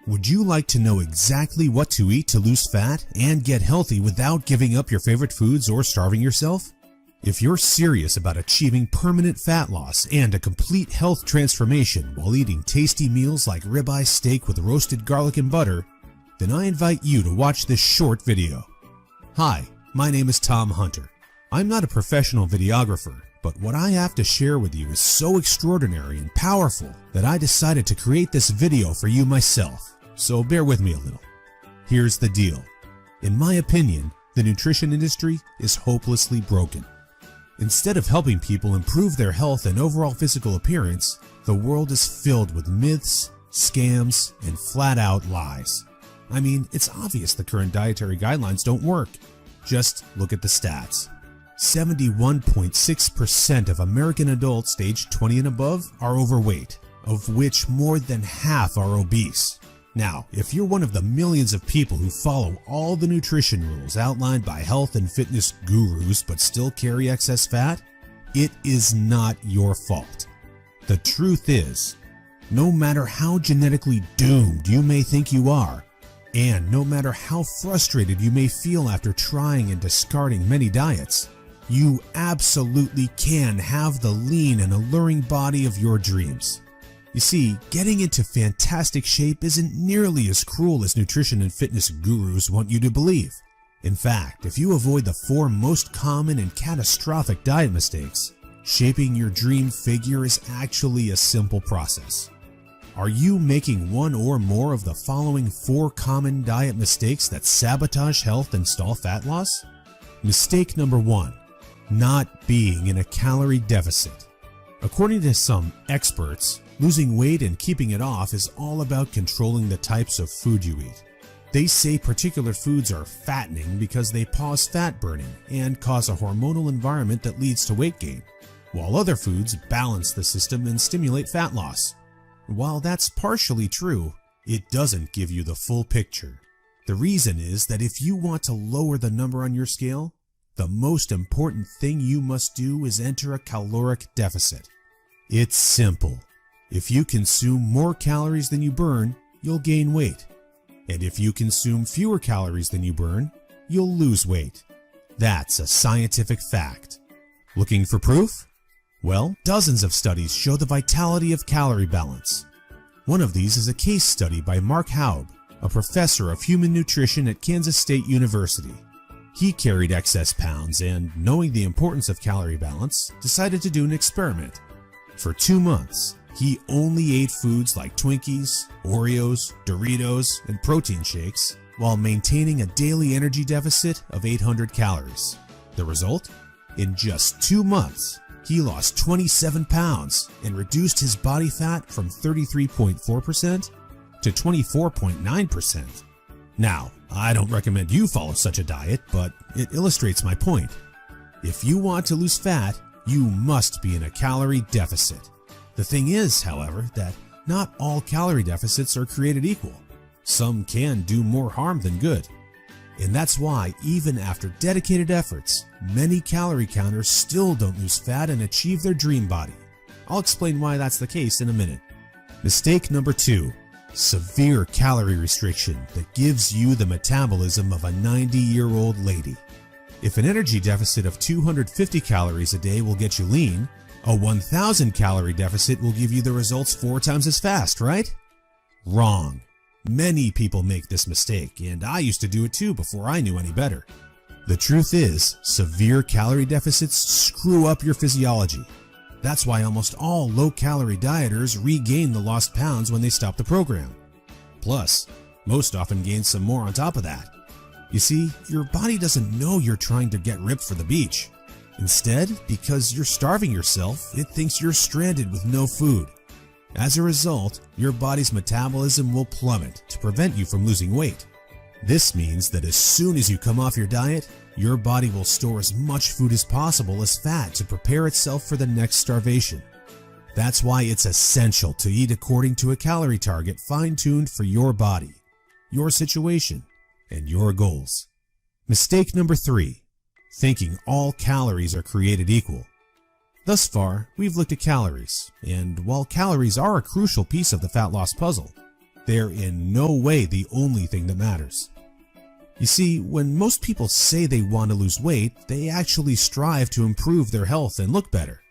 Would you like to know exactly what to eat to lose fat and get healthy without giving up your favorite foods or starving yourself? If you're serious about achieving permanent fat loss and a complete health transformation while eating tasty meals like ribeye steak with roasted garlic and butter, then I invite you to watch this short video. Hi, my name is Tom Hunter. I'm not a professional videographer, but what I have to share with you is so extraordinary and powerful that I decided to create this video for you myself. So bear with me a little. Here's the deal. In my opinion, the nutrition industry is hopelessly broken. Instead of helping people improve their health and overall physical appearance, the world is filled with myths, scams, and flat-out lies. I mean, it's obvious the current dietary guidelines don't work. Just look at the stats. 71.6% of American adults aged 20 and above are overweight, of which more than half are obese. Now, if you're one of the millions of people who follow all the nutrition rules outlined by health and fitness gurus but still carry excess fat, it is not your fault. The truth is, no matter how genetically doomed you may think you are, and no matter how frustrated you may feel after trying and discarding many diets, you absolutely can have the lean and alluring body of your dreams. You see, getting into fantastic shape isn't nearly as cruel as nutrition and fitness gurus want you to believe. In fact, if you avoid the 4 most common and catastrophic diet mistakes, shaping your dream figure is actually a simple process. Are you making one or more of the following 4 common diet mistakes that sabotage health and stall fat loss? Mistake number 1, not being in a calorie deficit. According to some experts, losing weight and keeping it off is all about controlling the types of food you eat. They say particular foods are fattening because they pause fat burning and cause a hormonal environment that leads to weight gain, while other foods balance the system and stimulate fat loss. While that's partially true, it doesn't give you the full picture. The reason is that if you want to lower the number on your scale, the most important thing you must do is enter a caloric deficit. It's simple. If you consume more calories than you burn, you'll gain weight. And if you consume fewer calories than you burn, you'll lose weight. That's a scientific fact. Looking for proof? Well, dozens of studies show the vitality of calorie balance. One of these is a case study by Mark Haub, a professor of human nutrition at Kansas State University. He carried excess pounds and, knowing the importance of calorie balance, decided to do an experiment. For 2 months, he only ate foods like Twinkies, Oreos, Doritos, and protein shakes while maintaining a daily energy deficit of 800 calories. The result? In just 2 months, he lost 27 pounds and reduced his body fat from 33.4% to 24.9%. Now, I don't recommend you follow such a diet, but it illustrates my point. If you want to lose fat, you must be in a calorie deficit. The thing is, however, that not all calorie deficits are created equal. Some can do more harm than good. And that's why, even after dedicated efforts, many calorie counters still don't lose fat and achieve their dream body. I'll explain why that's the case in a minute. Mistake number 2, severe calorie restriction that gives you the metabolism of a 90-year-old lady. If an energy deficit of 250 calories a day will get you lean, a 1,000 calorie deficit will give you the results 4 times as fast, right? Wrong. Many people make this mistake, and I used to do it too before I knew any better. The truth is, severe calorie deficits screw up your physiology. That's why almost all low-calorie dieters regain the lost pounds when they stop the program. Plus, most often gain some more on top of that. You see, your body doesn't know you're trying to get ripped for the beach. Instead, because you're starving yourself, it thinks you're stranded with no food. As a result, your body's metabolism will plummet to prevent you from losing weight. This means that as soon as you come off your diet, your body will store as much food as possible as fat to prepare itself for the next starvation. That's why it's essential to eat according to a calorie target fine-tuned for your body, your situation, and your goals. Mistake number 3. Thinking all calories are created equal. Thus far, we've looked at calories, and while calories are a crucial piece of the fat loss puzzle, They're in no way the only thing that matters. You see, when most people say they want to lose weight, they actually strive to improve their health and look better.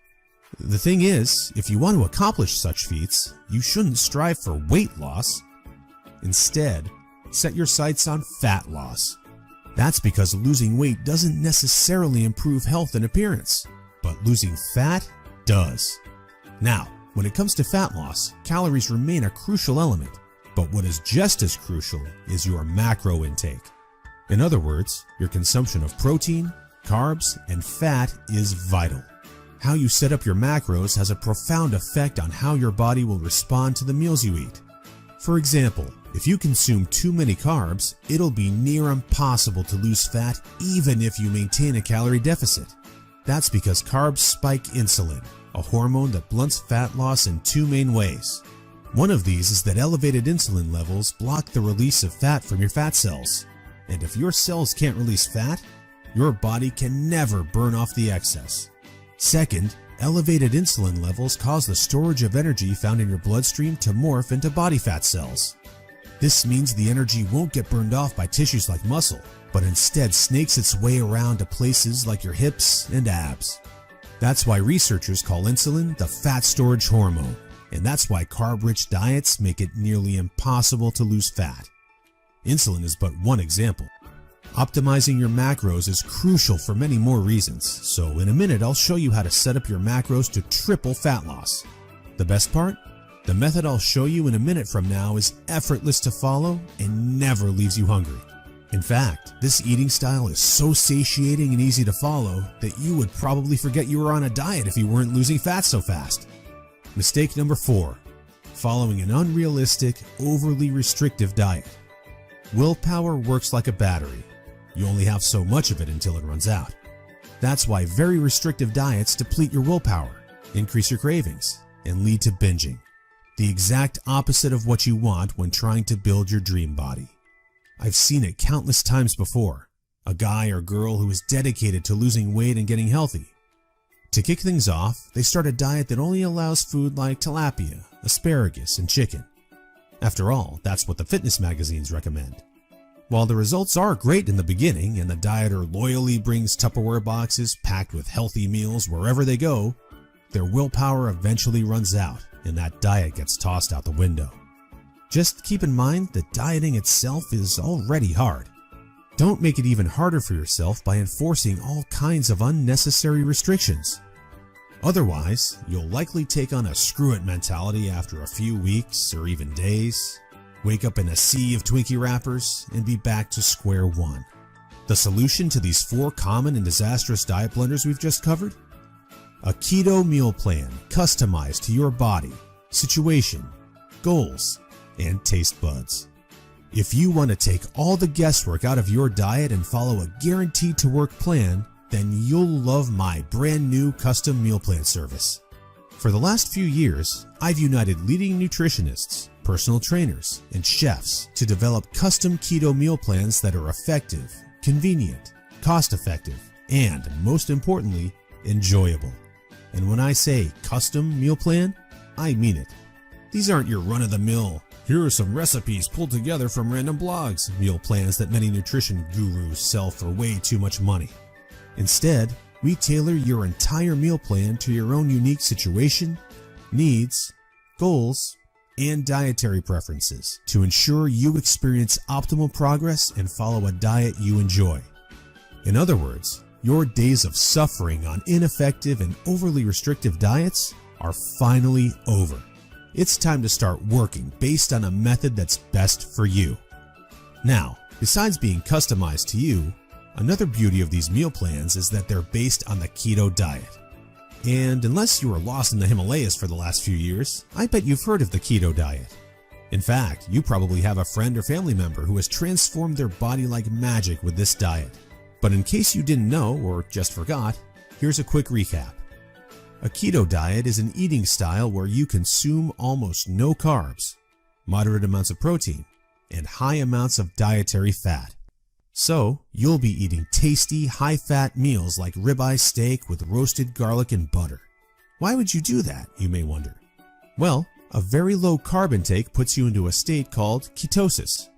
The thing is, if you want to accomplish such feats, you shouldn't strive for weight loss. Instead, set your sights on fat loss. That's because losing weight doesn't necessarily improve health and appearance, but losing fat does. Now, when it comes to fat loss, calories remain a crucial element, but what is just as crucial is your macro intake. In other words, your consumption of protein, carbs, and fat is vital. How you set up your macros has a profound effect on how your body will respond to the meals you eat. For example, if you consume too many carbs, it'll be near impossible to lose fat even if you maintain a calorie deficit. That's because carbs spike insulin, a hormone that blunts fat loss in two main ways. One of these is that elevated insulin levels block the release of fat from your fat cells. And if your cells can't release fat, your body can never burn off the excess. Second, elevated insulin levels cause the storage of energy found in your bloodstream to morph into body fat cells. This means the energy won't get burned off by tissues like muscle, but instead snakes its way around to places like your hips and abs. That's why researchers call insulin the fat storage hormone, and that's why carb-rich diets make it nearly impossible to lose fat. Insulin is but one example. Optimizing your macros is crucial for many more reasons, so in a minute I'll show you how to set up your macros to triple fat loss. The best part? The method I'll show you in a minute from now is effortless to follow and never leaves you hungry. In fact, this eating style is so satiating and easy to follow that you would probably forget you were on a diet if you weren't losing fat so fast. Mistake number 4. Following an unrealistic, overly restrictive diet. Willpower works like a battery. You only have so much of it until it runs out. That's why very restrictive diets deplete your willpower, increase your cravings, and lead to binging. The exact opposite of what you want when trying to build your dream body. I've seen it countless times before. A guy or girl who is dedicated to losing weight and getting healthy. To kick things off, they start a diet that only allows food like tilapia, asparagus, and chicken. After all, that's what the fitness magazines recommend. While the results are great in the beginning and the dieter loyally brings Tupperware boxes packed with healthy meals wherever they go, their willpower eventually runs out and that diet gets tossed out the window. Just keep in mind that dieting itself is already hard. Don't make it even harder for yourself by enforcing all kinds of unnecessary restrictions. Otherwise, you'll likely take on a screw-it mentality after a few weeks or even days, wake up in a sea of Twinkie wrappers, and be back to square one. The solution to these 4 common and disastrous diet blunders we've just covered? A keto meal plan customized to your body, situation, goals, and taste buds. If you want to take all the guesswork out of your diet and follow a guaranteed to work plan, then you'll love my brand new custom meal plan service. For the last few years, I've united leading nutritionists, personal trainers, and chefs to develop custom keto meal plans that are effective, convenient, cost-effective, and most importantly, enjoyable. And when I say custom meal plan, I mean it. These aren't your run-of-the-mill, here are some recipes pulled together from random blogs meal plans that many nutrition gurus sell for way too much money. Instead, we tailor your entire meal plan to your own unique situation, needs, goals, and dietary preferences to ensure you experience optimal progress and follow a diet you enjoy. In other words, your days of suffering on ineffective and overly restrictive diets are finally over. It's time to start working based on a method that's best for you. Now, besides being customized to you, another beauty of these meal plans is that they're based on the keto diet. And unless you were lost in the Himalayas for the last few years, I bet you've heard of the keto diet. In fact, you probably have a friend or family member who has transformed their body like magic with this diet. But in case you didn't know or just forgot, here's a quick recap. A keto diet is an eating style where you consume almost no carbs, moderate amounts of protein, and high amounts of dietary fat. So, you'll be eating tasty, high-fat meals like ribeye steak with roasted garlic and butter. Why would you do that, you may wonder? Well, A very low carb intake puts you into a state called ketosis.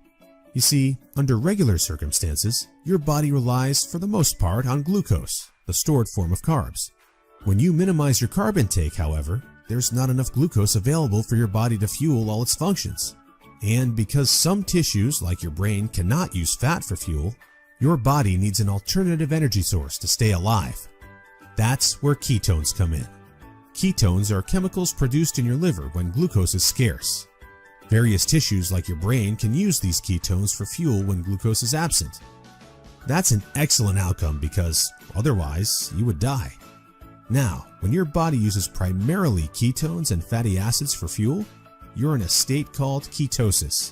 You see, under regular circumstances, your body relies for the most part on glucose, the stored form of carbs. When you minimize your carb intake, however, there's not enough glucose available for your body to fuel all its functions. And because some tissues, like your brain, cannot use fat for fuel, your body needs an alternative energy source to stay alive. That's where ketones come in. Ketones are chemicals produced in your liver when glucose is scarce. Various tissues like your brain can use these ketones for fuel when glucose is absent. That's an excellent outcome because otherwise you would die. Now, when your body uses primarily ketones and fatty acids for fuel, you're in a state called ketosis.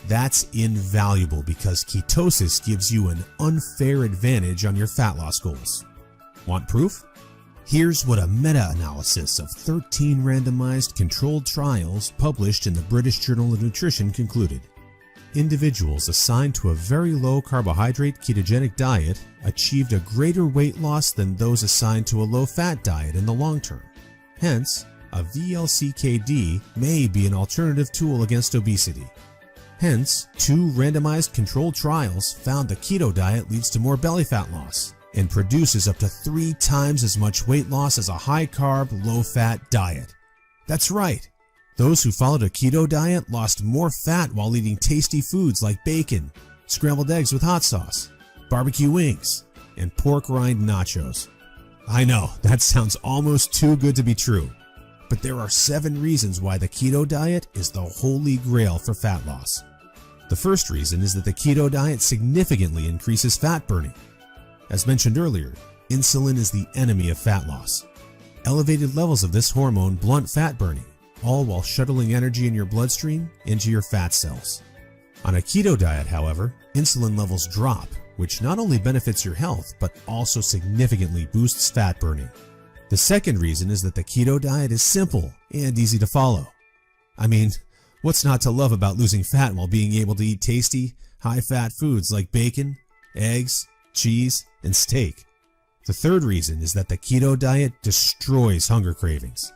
That's invaluable because ketosis gives you an unfair advantage on your fat loss goals. Want proof? Here's what a meta-analysis of 13 randomized controlled trials published in the British Journal of Nutrition concluded. Individuals assigned to a very low carbohydrate ketogenic diet achieved a greater weight loss than those assigned to a low-fat diet in the long term. Hence, a VLCKD may be an alternative tool against obesity. Hence, 2 randomized controlled trials found the keto diet leads to more belly fat loss and produces up to 3 times as much weight loss as a high-carb, low-fat diet. That's right. Those who followed a keto diet lost more fat while eating tasty foods like bacon, scrambled eggs with hot sauce, barbecue wings, and pork rind nachos. I know, that sounds almost too good to be true, but there are 7 reasons why the keto diet is the holy grail for fat loss. The first reason is that the keto diet significantly increases fat burning. As mentioned earlier, insulin is the enemy of fat loss. Elevated levels of this hormone blunt fat burning, all while shuttling energy in your bloodstream into your fat cells. On a keto diet, however, insulin levels drop, which not only benefits your health, but also significantly boosts fat burning. The second reason is that the keto diet is simple and easy to follow. I mean, what's not to love about losing fat while being able to eat tasty, high-fat foods like bacon, eggs, cheese, and steak? The third reason is that the keto diet destroys hunger cravings.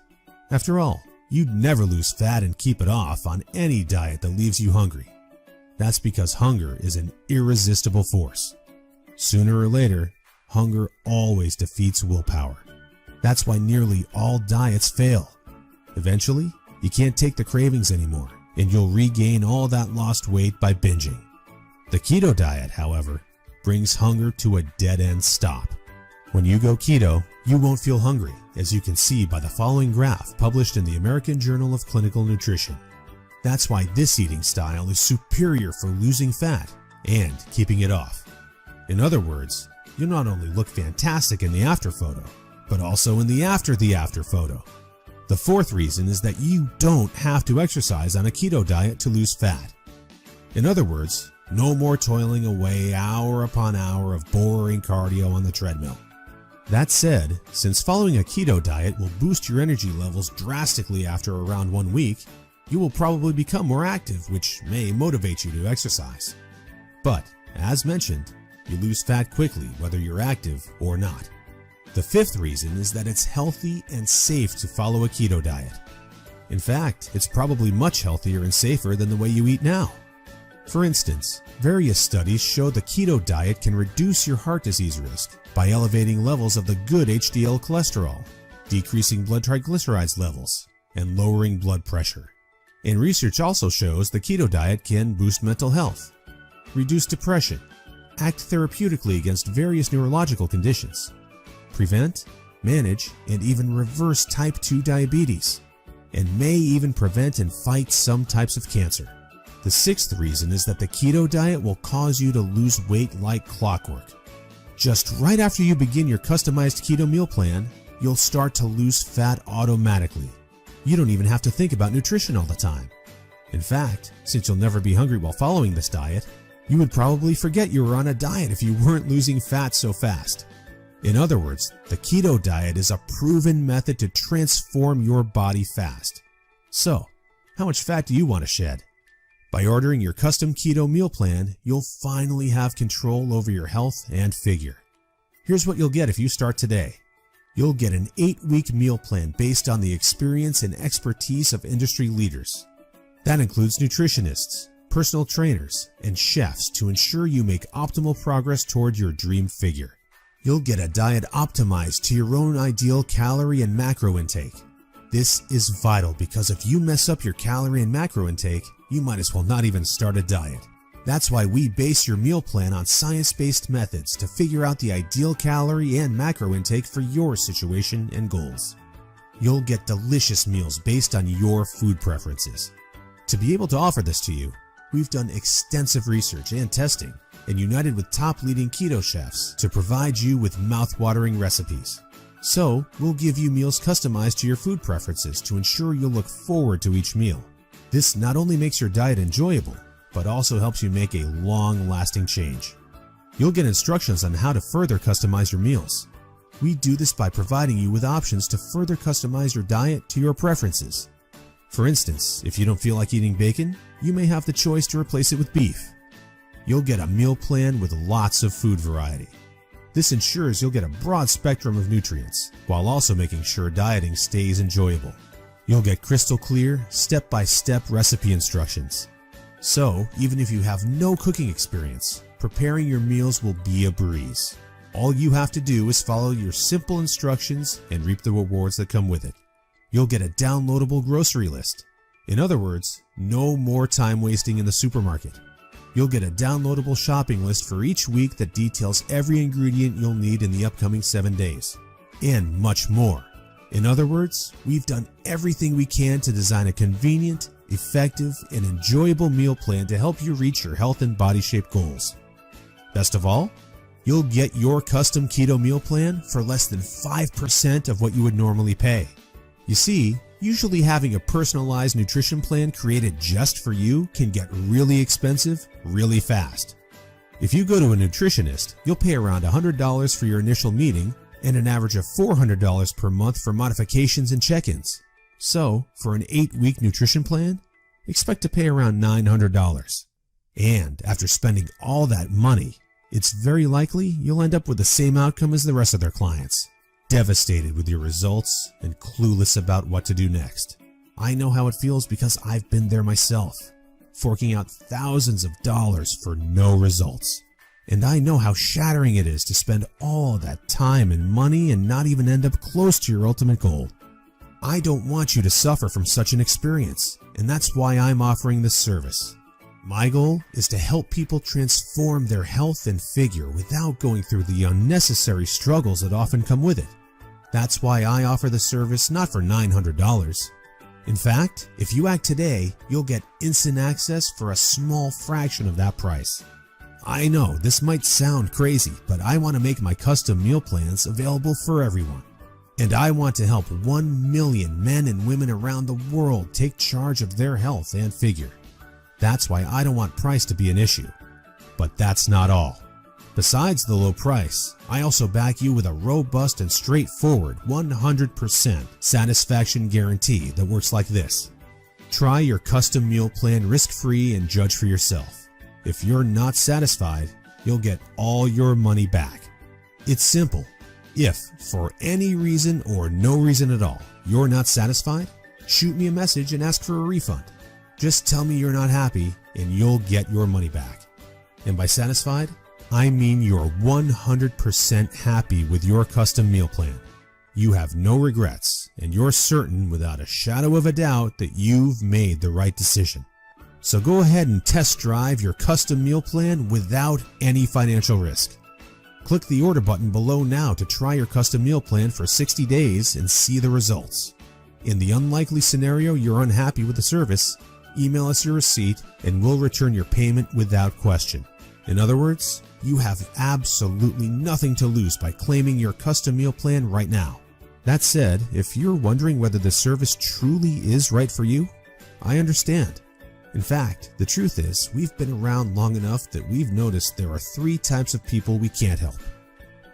After all, you'd never lose fat and keep it off on any diet that leaves you hungry. That's because hunger is an irresistible force. Sooner or later, hunger always defeats willpower. That's why nearly all diets fail. Eventually, you can't take the cravings anymore, and you'll regain all that lost weight by binging. The keto diet, however, brings hunger to a dead-end stop. When you go keto, you won't feel hungry, as you can see by the following graph published in the American Journal of Clinical Nutrition. That's why this eating style is superior for losing fat and keeping it off. In other words, you'll not only look fantastic in the after photo, but also in the after photo. The fourth reason is that you don't have to exercise on a keto diet to lose fat. In other words, no more toiling away hour upon hour of boring cardio on the treadmill. That said, since following a keto diet will boost your energy levels drastically after around 1 week, you will probably become more active, which may motivate you to exercise. But, as mentioned, you lose fat quickly whether you're active or not. The fifth reason is that it's healthy and safe to follow a keto diet. In fact, it's probably much healthier and safer than the way you eat now. For instance, various studies show the keto diet can reduce your heart disease risk by elevating levels of the good HDL cholesterol, decreasing blood triglycerides levels, and lowering blood pressure. And research also shows the keto diet can boost mental health, reduce depression, act therapeutically against various neurological conditions, prevent, manage, and even reverse type 2 diabetes, and may even prevent and fight some types of cancer. The sixth reason is that the keto diet will cause you to lose weight like clockwork. Just right after you begin your customized keto meal plan, you'll start to lose fat automatically. You don't even have to think about nutrition all the time. In fact, since you'll never be hungry while following this diet, you would probably forget you were on a diet if you weren't losing fat so fast. In other words, the keto diet is a proven method to transform your body fast. So, how much fat do you want to shed? By ordering your custom keto meal plan, you'll finally have control over your health and figure. Here's what you'll get if you start today. You'll get an 8-week meal plan based on the experience and expertise of industry leaders. That includes nutritionists, personal trainers, and chefs to ensure you make optimal progress toward your dream figure. You'll get a diet optimized to your own ideal calorie and macro intake. This is vital because if you mess up your calorie and macro intake, you might as well not even start a diet. That's why we base your meal plan on science-based methods to figure out the ideal calorie and macro intake for your situation and goals. You'll get delicious meals based on your food preferences. To be able to offer this to you, we've done extensive research and testing and united with top leading keto chefs to provide you with mouth-watering recipes. So, we'll give you meals customized to your food preferences to ensure you'll look forward to each meal. This not only makes your diet enjoyable, but also helps you make a long-lasting change. You'll get instructions on how to further customize your meals. We do this by providing you with options to further customize your diet to your preferences. For instance, if you don't feel like eating bacon, you may have the choice to replace it with beef. You'll get a meal plan with lots of food variety. This ensures you'll get a broad spectrum of nutrients, while also making sure dieting stays enjoyable. You'll get crystal clear, step-by-step recipe instructions. So, even if you have no cooking experience, preparing your meals will be a breeze. All you have to do is follow your simple instructions and reap the rewards that come with it. You'll get a downloadable grocery list. In other words, no more time wasting in the supermarket. You'll get a downloadable shopping list for each week that details every ingredient you'll need in the upcoming 7 days. And much more. In other words, we've done everything we can to design a convenient, effective, and enjoyable meal plan to help you reach your health and body shape goals. Best of all, you'll get your custom keto meal plan for less than 5% of what you would normally pay. You see, usually having a personalized nutrition plan created just for you can get really expensive really fast. If you go to a nutritionist, you'll pay around $100 for your initial meeting and an average of $400 per month for modifications and check-ins. So, for an 8-week nutrition plan, expect to pay around $900. And after spending all that money, it's very likely you'll end up with the same outcome as the rest of their clients. Devastated with your results and clueless about what to do next. I know how it feels because I've been there myself, forking out thousands of dollars for no results. And I know how shattering it is to spend all that time and money and not even end up close to your ultimate goal. I don't want you to suffer from such an experience, and that's why I'm offering this service. My goal is to help people transform their health and figure without going through the unnecessary struggles that often come with it. That's why I offer the service not for $900. In fact, if you act today, you'll get instant access for a small fraction of that price. I know this might sound crazy, but I want to make my custom meal plans available for everyone. And I want to help 1 million men and women around the world take charge of their health and figure. That's why I don't want price to be an issue. But that's not all. Besides the low price, I also back you with a robust and straightforward 100% satisfaction guarantee that works like this. Try your custom meal plan risk-free and judge for yourself. If you're not satisfied, you'll get all your money back. It's simple. If, for any reason or no reason at all, you're not satisfied, shoot me a message and ask for a refund. Just tell me you're not happy and you'll get your money back. And by satisfied, I mean you're 100% happy with your custom meal plan. You have no regrets and you're certain without a shadow of a doubt that you've made the right decision. So go ahead and test drive your custom meal plan without any financial risk. Click the order button below now to try your custom meal plan for 60 days and see the results. In the unlikely scenario you're unhappy with the service, email us your receipt and we'll return your payment without question. In other words, you have absolutely nothing to lose by claiming your custom meal plan right now. That said, if you're wondering whether the service truly is right for you, I understand. In fact, the truth is, we've been around long enough that we've noticed there are 3 types of people we can't help.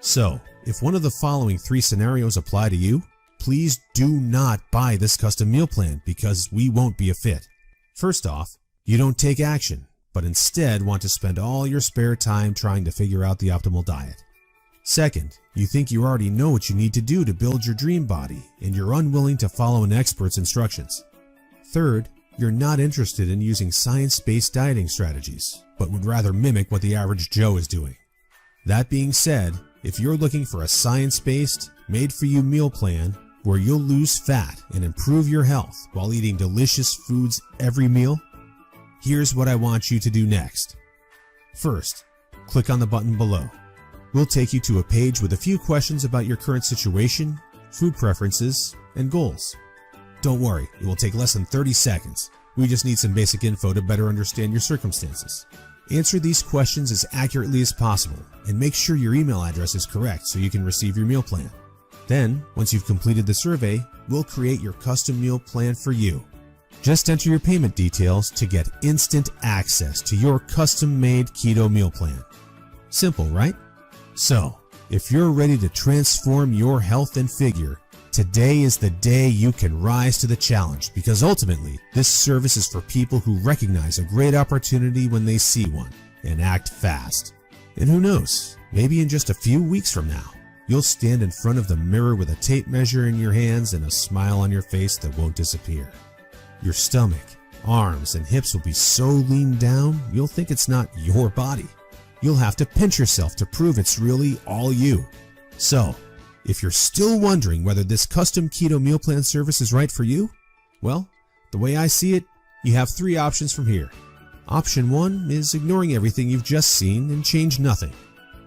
So, if one of the following 3 scenarios apply to you, please do not buy this custom meal plan because we won't be a fit. First off, you don't take action, but instead want to spend all your spare time trying to figure out the optimal diet. Second, you think you already know what you need to do to build your dream body and you're unwilling to follow an expert's instructions. Third, you're not interested in using science-based dieting strategies, but would rather mimic what the average Joe is doing. That being said, if you're looking for a science-based, made-for-you meal plan where you'll lose fat and improve your health while eating delicious foods every meal, here's what I want you to do next. First, click on the button below. We'll take you to a page with a few questions about your current situation, food preferences, and goals. Don't worry, it will take less than 30 seconds. We just need some basic info to better understand your circumstances. Answer these questions as accurately as possible and make sure your email address is correct so you can receive your meal plan. Then, once you've completed the survey, we'll create your custom meal plan for you. Just enter your payment details to get instant access to your custom-made keto meal plan. Simple, right? So, if you're ready to transform your health and figure, today is the day you can rise to the challenge, because ultimately, this service is for people who recognize a great opportunity when they see one and act fast. And who knows, maybe in just a few weeks from now, you'll stand in front of the mirror with a tape measure in your hands and a smile on your face that won't disappear. Your stomach, arms, and hips will be so lean down, you'll think it's not your body. You'll have to pinch yourself to prove it's really all you. So, if you're still wondering whether this custom keto meal plan service is right for you, well, the way I see it, you have three options from here. Option 1 is ignoring everything you've just seen and change nothing.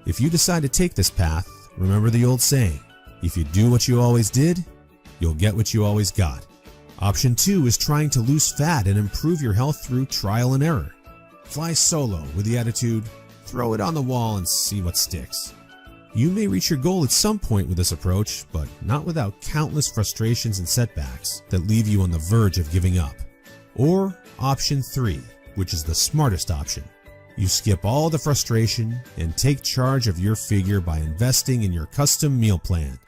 If you decide to take this path, remember the old saying, if you do what you always did, you'll get what you always got. Option 2 is trying to lose fat and improve your health through trial and error. Fly solo with the attitude, throw it on the wall and see what sticks. You may reach your goal at some point with this approach, but not without countless frustrations and setbacks that leave you on the verge of giving up. Or option 3, which is the smartest option. You skip all the frustration and take charge of your figure by investing in your custom meal plan.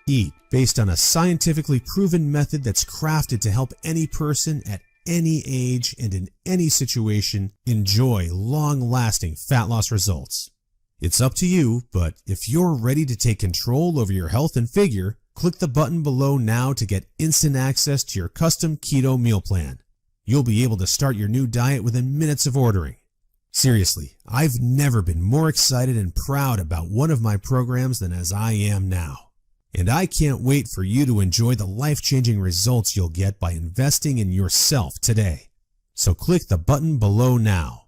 Eat based on a scientifically proven method that's crafted to help any person at any age and in any situation enjoy long-lasting fat loss results. It's up to you, but if you're ready to take control over your health and figure, click the button below now to get instant access to your custom keto meal plan. You'll be able to start your new diet within minutes of ordering. Seriously, I've never been more excited and proud about one of my programs than as I am now. And I can't wait for you to enjoy the life-changing results you'll get by investing in yourself today. So click the button below now.